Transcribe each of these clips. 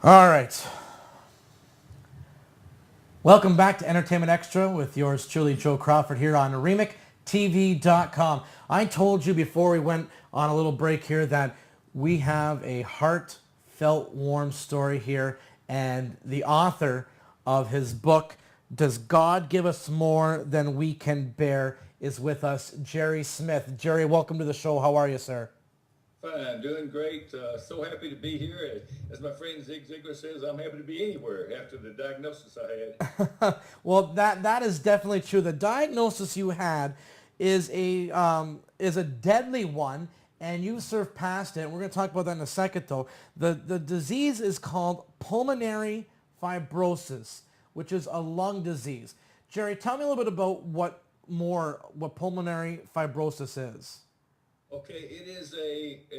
All right. Welcome back to Entertainment Extra with yours truly, Joe Crawford, here on RemicTV.com. I told you before we went on a little break here that we have a heartfelt, warm story here, and the author of his book, Does God Give Us More Than We Can Bear, is with us, Jerry Smith. Jerry, welcome to the show. How are you, sir? Fine, doing great. So happy to be here. As my friend Zig Ziglar says, I'm happy to be anywhere after the diagnosis I had. Well, that is definitely true. The diagnosis you had is a deadly one, and you surpassed it. We're going to talk about that in a second, though. The disease is called pulmonary fibrosis, which is a lung disease. Jerry, tell me a little bit about what pulmonary fibrosis is. Okay, it is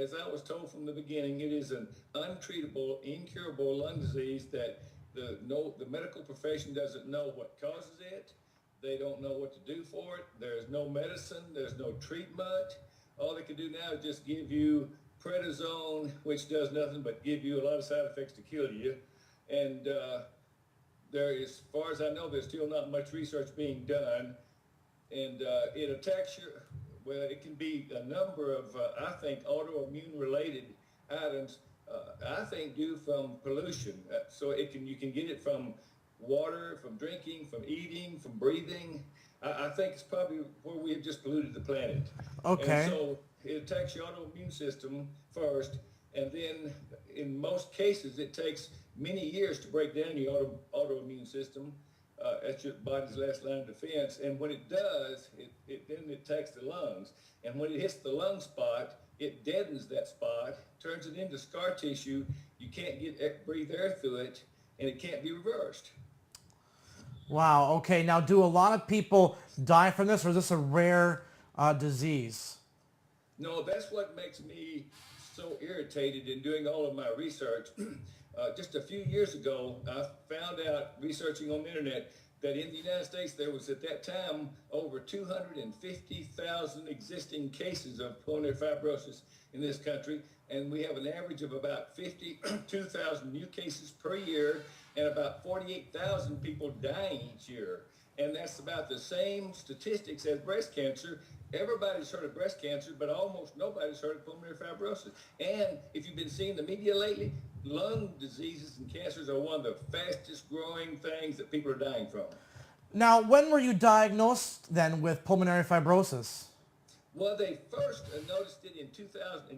as I was told from the beginning, it is an untreatable, incurable lung disease that the medical profession doesn't know what causes it. They don't know what to do for it. There's no medicine. There's no treatment. All they can do now is just give you prednisone, which does nothing but give you a lot of side effects to kill you. And there is, as far as I know, there's still not much research being done. And it attacks your, well, it can be a number of, I think, autoimmune related items. I think due from pollution. So you can get it from water, from drinking, from eating, from breathing. I think it's probably where we have just polluted the planet. And Okay. so it attacks your autoimmune system first, and then in most cases it takes many years to break down your autoimmune system. That's your body's last line of defense. And when it does, then it attacks the lungs. And when it hits the lung spot, it deadens that spot, turns it into scar tissue. You can't breathe air through it, and it can't be reversed. Wow. Okay. Now, do a lot of people die from this, or is this a rare disease? No, that's what makes me so irritated in doing all of my research. Just a few years ago, I found out researching on the internet that in the United States there was at that time over 250,000 existing cases of pulmonary fibrosis in this country, and we have an average of about 52,000 new cases per year and about 48,000 people dying each year. And that's about the same statistics as breast cancer. Everybody's heard of breast cancer, but almost nobody's heard of pulmonary fibrosis. And if you've been seeing the media lately, lung diseases and cancers are one of the fastest growing things that people are dying from. Now, when were you diagnosed then with pulmonary fibrosis? Well, they first noticed it in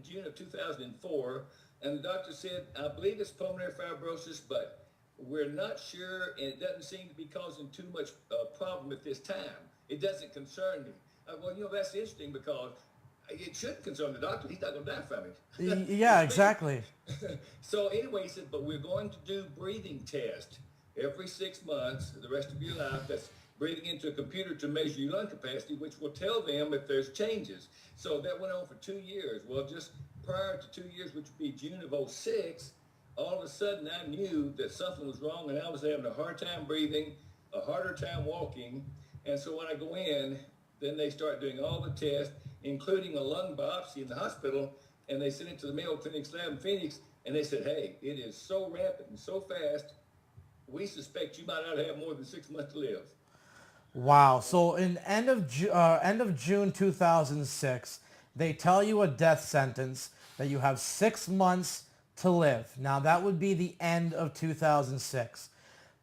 June of 2004, and the doctor said, I believe it's pulmonary fibrosis, but we're not sure, and it doesn't seem to be causing too much problem at this time. It doesn't concern me. Well, that's interesting because it should concern the doctor. He's not going to die from it. Yeah, exactly. So anyway, he said, but we're going to do breathing tests every 6 months, the rest of your life. That's breathing into a computer to measure your lung capacity, which will tell them if there's changes. So that went on for 2 years. Well, just prior to 2 years, which would be June of '06, all of a sudden I knew that something was wrong, and I was having a hard time breathing, a harder time walking. And so when I go in, then they start doing all the tests, including a lung biopsy in the hospital, and they sent it to the Mayo Clinic lab in Phoenix, and they said, hey, it is so rapid and so fast, we suspect you might not have more than 6 months to live. Wow. So in end of June 2006, they tell you a death sentence that you have 6 months to live. Now that would be the end of 2006.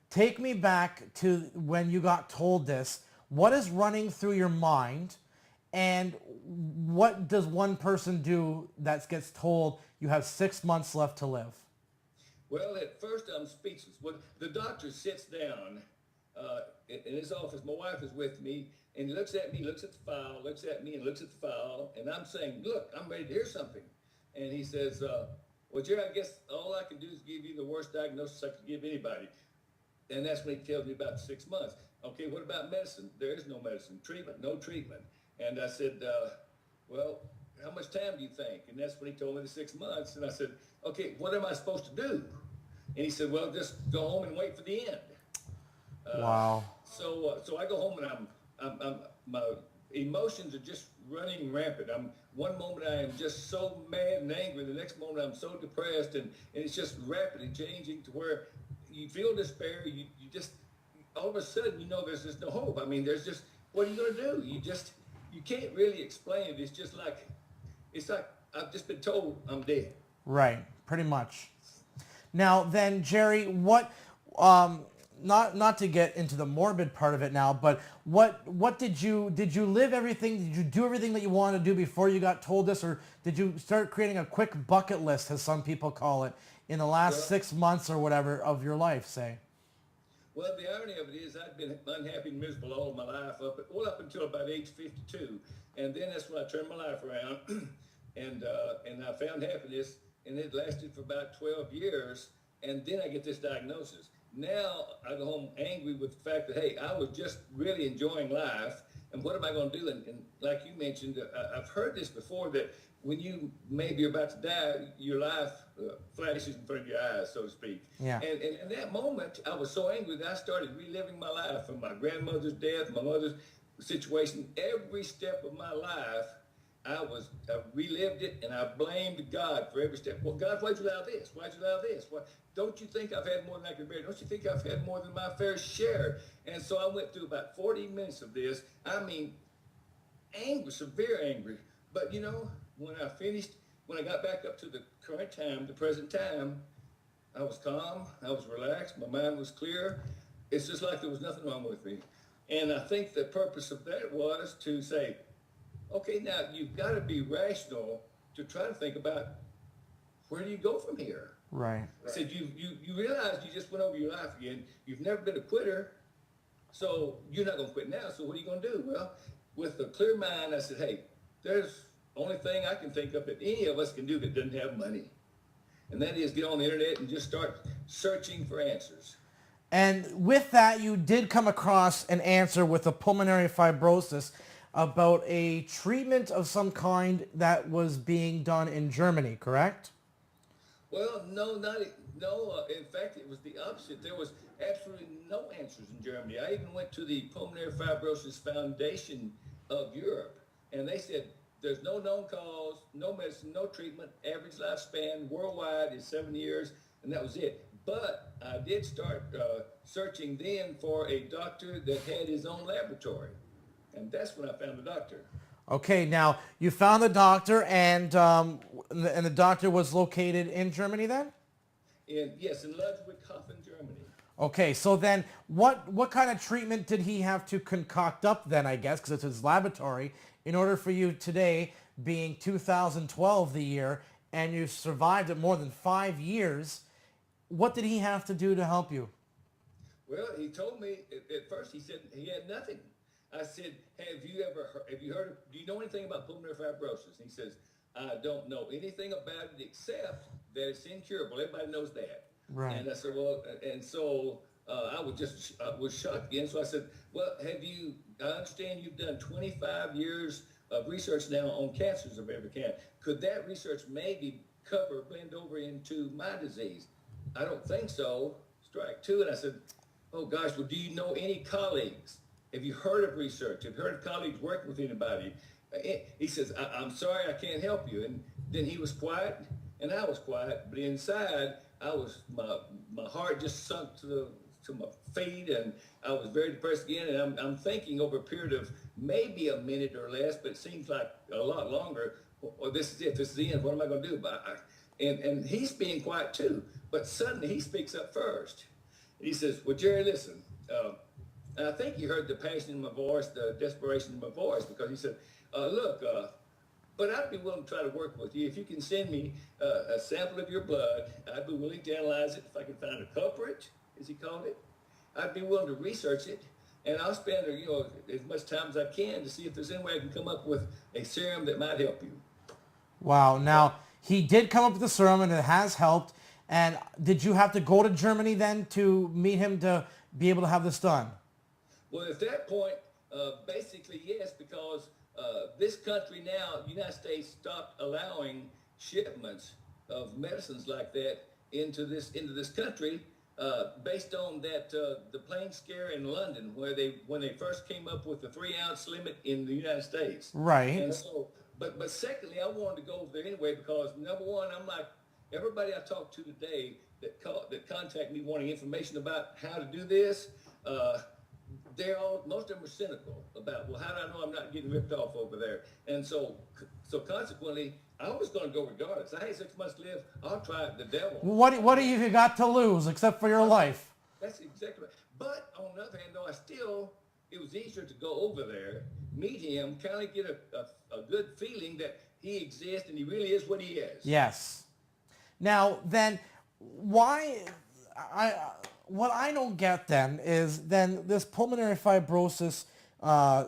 Take me back to when you got told this. What is running through your mind, and what does one person do that gets told you have 6 months left to live? Well, at first I'm speechless. When the doctor sits down in his office, my wife is with me, and he looks at me, looks at the file, looks at me, and looks at the file, and I'm saying, look, I'm ready to hear something. And he says, well, Jerry, I guess all I can do is give you the worst diagnosis I could give anybody. And that's when he tells me about 6 months. Okay, what about medicine? There is no medicine. Treatment? No treatment. And I said, well, how much time do you think? And that's when he told me the 6 months. And I said, okay, what am I supposed to do? And he said, well, just go home and wait for the end. Wow. So I go home, and I'm my emotions are just running rampant. One moment I am just so mad and angry, the next moment I'm so depressed, and it's just rapidly changing to where you feel despair. You just all of a sudden there's just no hope. I mean, there's just what are you going to do? You can't really explain it. It's like I've just been told I'm dead. Right, pretty much. Now then, Jerry, what not to get into the morbid part of it now, but what did you live everything? Did you do everything that you wanted to do before you got told this, or did you start creating a quick bucket list, as some people call it, in the last 6 months or whatever of your life, say? Well, the irony of it is I'd been unhappy and miserable all my life up until about age 52, and then that's when I turned my life around, and I found happiness, and it lasted for about 12 years, and then I get this diagnosis. Now I go home angry with the fact that, hey, I was just really enjoying life, and what am I going to do? And like you mentioned, I've heard this before, that when you maybe are about to die, your life flashes in front of your eyes, so to speak. Yeah. And in that moment, I was so angry that I started reliving my life, from my grandmother's death, my mother's situation. Every step of my life, I relived it, and I blamed God for every step. Well, God, why'd you allow this? Why'd you allow this? Why, don't you think I've had more than I can bear? Don't you think I've had more than my fair share? And so I went through about 40 minutes of this. I mean, angry, severe angry. But when I finished, when I got back up to the current time, the present time, I was calm, I was relaxed, my mind was clear. It's just like there was nothing wrong with me. And I think the purpose of that was to say, okay, now you've got to be rational to try to think about, where do you go from here? Right. I said, you realize you just went over your life again. You've never been a quitter, so you're not going to quit now. So what are you going to do? Well, with a clear mind, I said, hey, there's only thing I can think of that any of us can do that doesn't have money. And that is get on the internet and just start searching for answers. And with that, you did come across an answer with a pulmonary fibrosis about a treatment of some kind that was being done in Germany, correct? Well, no. In fact, it was the opposite. There was absolutely no answers in Germany. I even went to the Pulmonary Fibrosis Foundation of Europe, and they said there's no known cause, no medicine, no treatment. Average lifespan worldwide is 7 years, and that was it. But I did start searching then for a doctor that had his own laboratory, and that's when I found the doctor. Okay, now you found the doctor, and the doctor was located in Germany then? Yes, in Ludwigshafen, Germany. Okay, so then what kind of treatment did he have to concoct up then, I guess, because it's his laboratory, in order for you today, being 2012 the year, and you survived it more than 5 years, what did he have to do to help you? Well, he told me at first, he said he had nothing. I said, have you heard of, do you know anything about pulmonary fibrosis? And he says, I don't know anything about it except that it's incurable. Everybody knows that. Right. And I said, well, and so I was shocked again. So I said, well, I understand you've done 25 years of research now on cancers of every kind. Could that research maybe blend over into my disease? I don't think so. Strike two. And I said, oh gosh, well, do you know any colleagues? Have you heard of research? Have you heard of colleagues working with anybody? He says, I'm sorry, I can't help you. And then he was quiet, and I was quiet. But inside, my heart just sunk to my feet, and I was very depressed again. And I'm thinking over a period of maybe a minute or less, but it seems like a lot longer. Well, this is it. This is the end. What am I going to do? And he's being quiet too. But suddenly he speaks up first. He says, well, Jerry, listen. And I think you heard the passion in my voice, the desperation in my voice, because he said, look, but I'd be willing to try to work with you. If you can send me a sample of your blood, I'd be willing to analyze it. If I can find a culprit, as he called it, I'd be willing to research it. And I'll spend as much time as I can to see if there's any way I can come up with a serum that might help you. Wow. Now, he did come up with the serum, and it has helped. And did you have to go to Germany then to meet him to be able to have this done? Well, at that point, basically, yes, because this country now, the United States, stopped allowing shipments of medicines like that into this country based on that the plane scare in London, where when they first came up with the 3 ounce limit in the United States. Right. And so, but secondly, I wanted to go over there anyway because number one, I'm like everybody I talked to today that contact me wanting information about how to do this. Most of them are cynical about, well, how do I know I'm not getting ripped off over there? And so consequently, I was going to go regardless. I had 6 months to live. I'll try the devil. What do you got to lose except for your life? That's exactly right. But on the other hand, though, it was easier to go over there, meet him, kind of get a good feeling that he exists and he really is what he is. Yes. Now then, what I don't get then is then this pulmonary fibrosis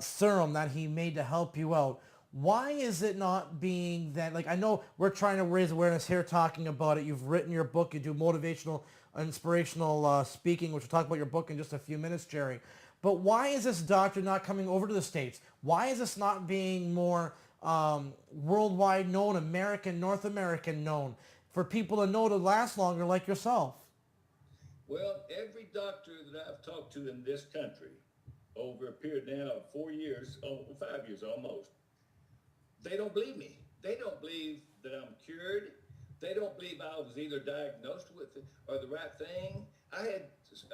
serum that he made to help you out. Why is it not being then, like, I know we're trying to raise awareness here talking about it. You've written your book. You do motivational, inspirational speaking, which we'll talk about your book in just a few minutes, Jerry. But why is this doctor not coming over to the States? Why is this not being more worldwide known, North American known, for people to know to last longer like yourself? Well, every doctor that I've talked to in this country over a period now of 4 years, 5 years almost, they don't believe me. They don't believe that I'm cured. They don't believe I was either diagnosed with it or the right thing. I had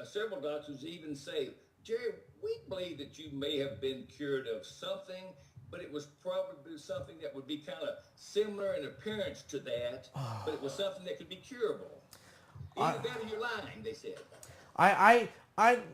several doctors even say, Jerry, we believe that you may have been cured of something, but it was probably something that would be kind of similar in appearance to that, but it was something that could be curable. Either that or you're lying, they said. I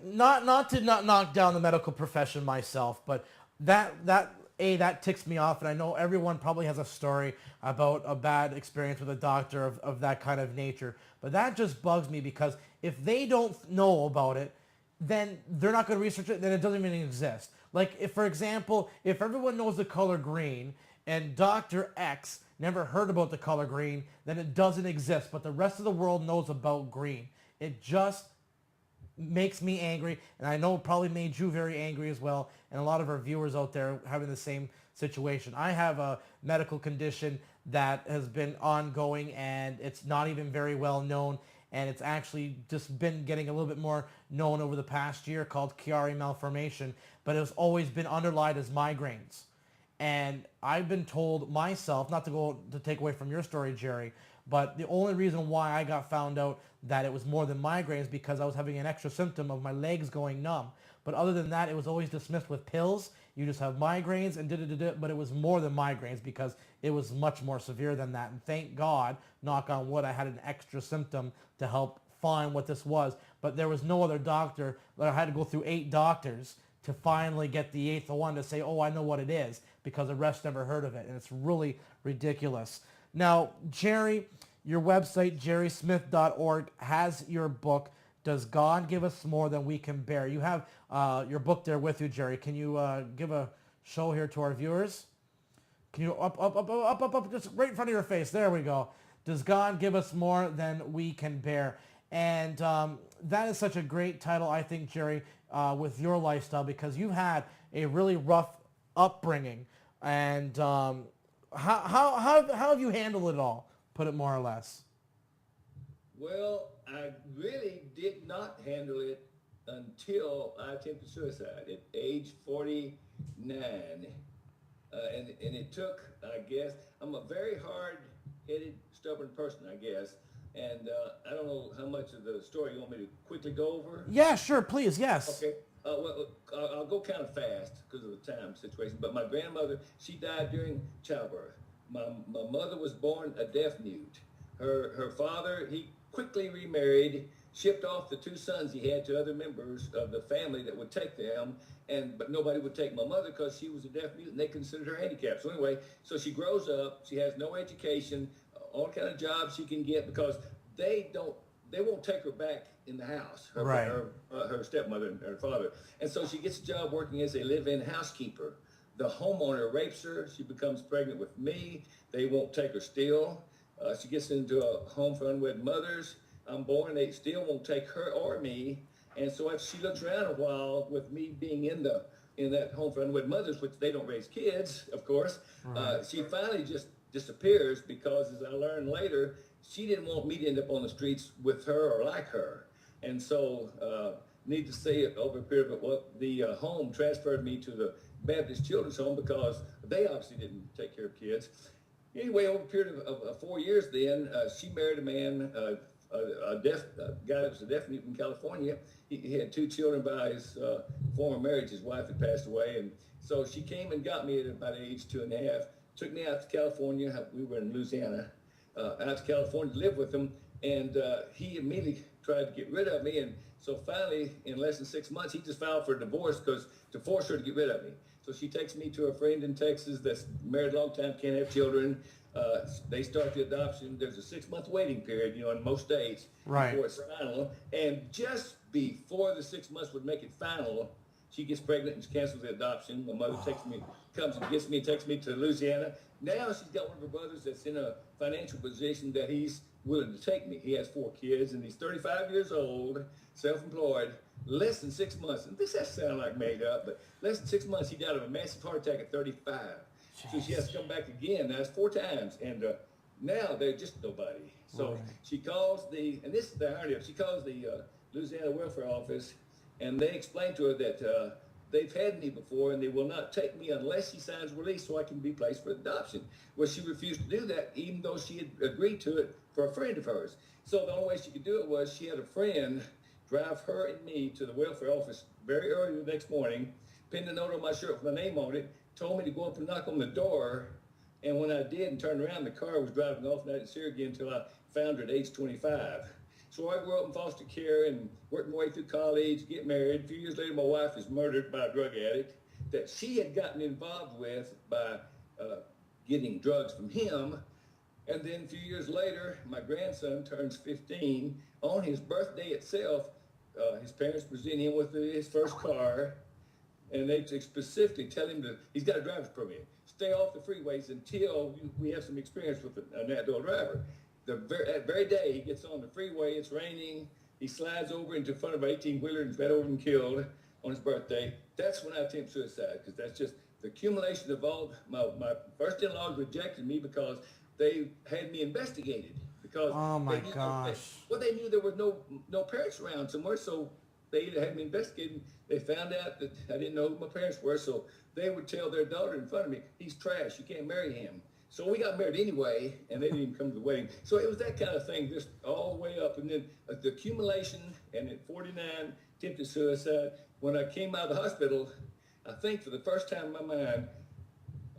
not to knock down the medical profession myself, but that ticks me off, and I know everyone probably has a story about a bad experience with a doctor of that kind of nature. But that just bugs me because if they don't know about it, then they're not going to research it, then it doesn't even exist. Like, if, for example, if everyone knows the color green and Dr. X never heard about the color green, then it doesn't exist. But the rest of the world knows about green. It just makes me angry, and I know it probably made you very angry as well, and a lot of our viewers out there having the same situation. I have a medical condition that has been ongoing, and it's not even very well known, and it's actually just been getting a little bit more known over the past year, called chiari malformation, but it's always been underlined as migraines. And I've been told myself, not to take away from your story, Jerry, but the only reason why I got found out that it was more than migraines because I was having an extra symptom of my legs going numb. But other than that, it was always dismissed with pills. You just have migraines and but it was more than migraines because it was much more severe than that. And thank God, knock on wood, I had an extra symptom to help find what this was. But there was no other doctor. I had to go through 8 doctors to finally get the 8th one to say, oh, I know what it is, because the rest never heard of it. And it's really ridiculous. Now, Jerry, your website, jerrysmith.org, has your book, Does God Give Us More Than We Can Bear? You have your book there with you, Jerry. Can you give a show here to our viewers? Can you up, just right in front of your face. There we go. Does God Give Us More Than We Can Bear? And that is such a great title, I think, Jerry, with your lifestyle, because you've had a really rough upbringing. And how have you handled it all, put it more or less? Well, I really did not handle it until I attempted suicide at age 49. And it took, I guess, I'm a very hard-headed, stubborn person, I guess. And I don't know how much of the story you want me to quickly go over. Yeah, sure, please, yes. Okay. Well, I'll go kind of fast because of the time situation. But my grandmother, she died during childbirth. My mother was born a deaf mute. Her father, he quickly remarried, shipped off the 2 sons he had to other members of the family that would take them, but nobody would take my mother because she was a deaf mute and they considered her handicapped. So anyway, so she grows up, she has no education, all kind of jobs she can get because they won't take her back in the house, her stepmother and her father. And so she gets a job working as a live-in housekeeper. The homeowner rapes her. She becomes pregnant with me. They won't take her still. She gets into a home for unwed mothers. I'm born. They still won't take her or me. And so after she looks around a right. With me being in that home for unwed mothers, which they don't raise kids, of course, she finally just disappears because, as I learned later, she didn't want me to end up on the streets with her or like her. And so, need to say it over a period of the home transferred me to the Baptist Children's Home because they obviously didn't take care of kids. Anyway, over a period of 4 years, then she married a man, a deaf guy that was a deaf mute in California. He had 2 children by his former marriage. His wife had passed away, and so she came and got me at about age 2.5. Took me out to California. We were in Louisiana. Out to California to live with him, and he immediately tried to get rid of me. And so finally, in less than 6 months, he just filed for a divorce because to force her to get rid of me. So she takes me to a friend in Texas that's married a long time, can't have children. They start the adoption. There's a 6-month waiting period, in most states before it's final. And just before the 6 months would make it final, she gets pregnant and she cancels the adoption. My mother comes and gets me and takes me to Louisiana. Now she's got one of her brothers that's in a financial position that he's willing to take me. He has 4 kids and he's 35 years old, self-employed, less than 6 months. And this has to sound like made up, but less than 6 months, he died of a massive heart attack at 35. Jeez. So she has to come back again. That's 4 times. And now they're just nobody. So she calls and this is the irony of it, she calls the Louisiana Welfare Office, and they explain to her that they've had me before and they will not take me unless she signs a release so I can be placed for adoption. Well, she refused to do that even though she had agreed to it for a friend of hers. So the only way she could do it was she had a friend drive her and me to the welfare office very early the next morning, pinned a note on my shirt with my name on it, told me to go up and knock on the door. And when I did and turned around, the car was driving off, and I didn't see her again until I found her at age 25. So I grew up in foster care and worked my way through college, get married. A few years later, my wife was murdered by a drug addict that she had gotten involved with by getting drugs from him. And then a few years later, my grandson turns 15. On his birthday itself, his parents present him with his first car, and they specifically tell him he's got a driver's permit. Stay off the freeways until we have some experience with an adult driver. That very day, he gets on the freeway, it's raining, he slides over into front of an 18-wheeler and is ran over and killed on his birthday. That's when I attempt suicide, because that's just the accumulation of all. My first in-laws rejected me because they had me investigated. Because oh my gosh. They knew there was no parents around somewhere, so they had me investigated. They found out that I didn't know who my parents were, so they would tell their daughter in front of me, he's trash, you can't marry him. So we got married anyway, and they didn't even come to the wedding. So it was that kind of thing, just all the way up. And then the accumulation, and at 49, attempted suicide. When I came out of the hospital, I think for the first time in my mind,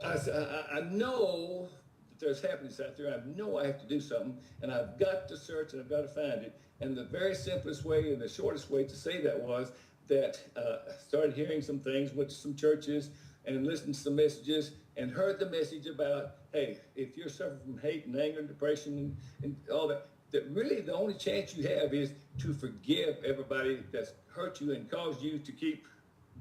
I know that there's happiness out there. I know I have to do something, and I've got to search, and I've got to find it. And the very simplest way and the shortest way to say that was that I started hearing some things, went to some churches, and listened to some messages, and heard the message about, hey, if you're suffering from hate and anger and depression and all that really the only chance you have is to forgive everybody that's hurt you and caused you to keep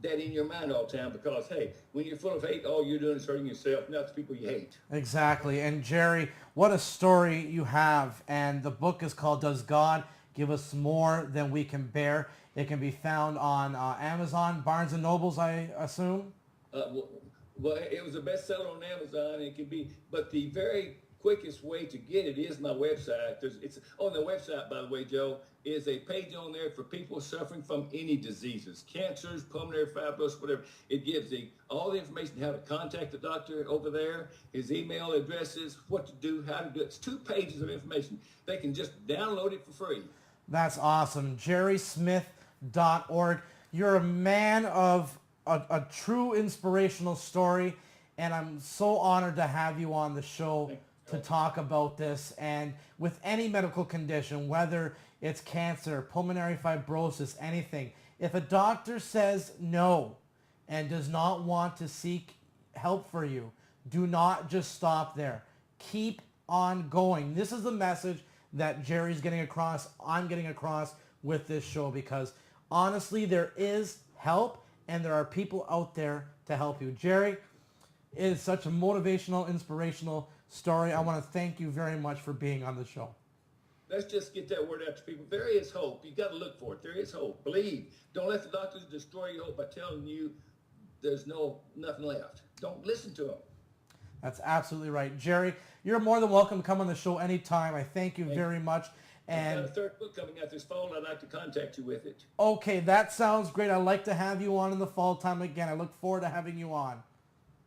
that in your mind all the time, because, hey, when you're full of hate, all you're doing is hurting yourself, not the people you hate. Exactly. And Jerry, what a story you have. And the book is called Does God Give Us More Than We Can Bear? It can be found on Amazon, Barnes & Nobles, I assume? Well, it was a bestseller on Amazon. It can be, but the very quickest way to get it is my website. It's on the website, by the way, Joe, is a page on there for people suffering from any diseases, cancers, pulmonary fibrosis, whatever. It gives all the information, how to contact the doctor over there, his email addresses, what to do, how to do it. It's 2 pages of information. They can just download it for free. That's awesome. JerrySmith.org. You're a man of a true inspirational story, and I'm so honored to have you on the show to talk about this. And with any medical condition, whether it's cancer, pulmonary fibrosis, anything, if a doctor says no and does not want to seek help for you, do not just stop there. Keep on going. This is the message that Jerry's getting across, I'm getting across with this show, because honestly, there is help and there are people out there to help you. Jerry, it is such a motivational, inspirational story. I want to thank you very much for being on the show. Let's just get that word out to people. There is hope. You got to look for it. There is hope. Believe. Don't let the doctors destroy your hope by telling you there's nothing left. Don't listen to them. That's absolutely right. Jerry, you're more than welcome to come on the show anytime. I thank you very much. I've got a And third book coming out this fall. I'd like to contact you with it. okay, that sounds great. I'd like to have you on in the fall time again. I look forward to having you on.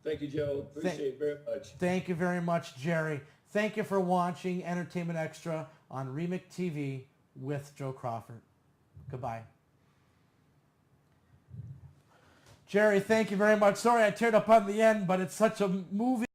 Thank you, Joe. Appreciate it very much. Thank you very much, Jerry. Thank you for watching Entertainment Extra on Remix TV with Joe Crawford. Goodbye. Jerry, thank you very much. Sorry I teared up on the end, but it's such a movie.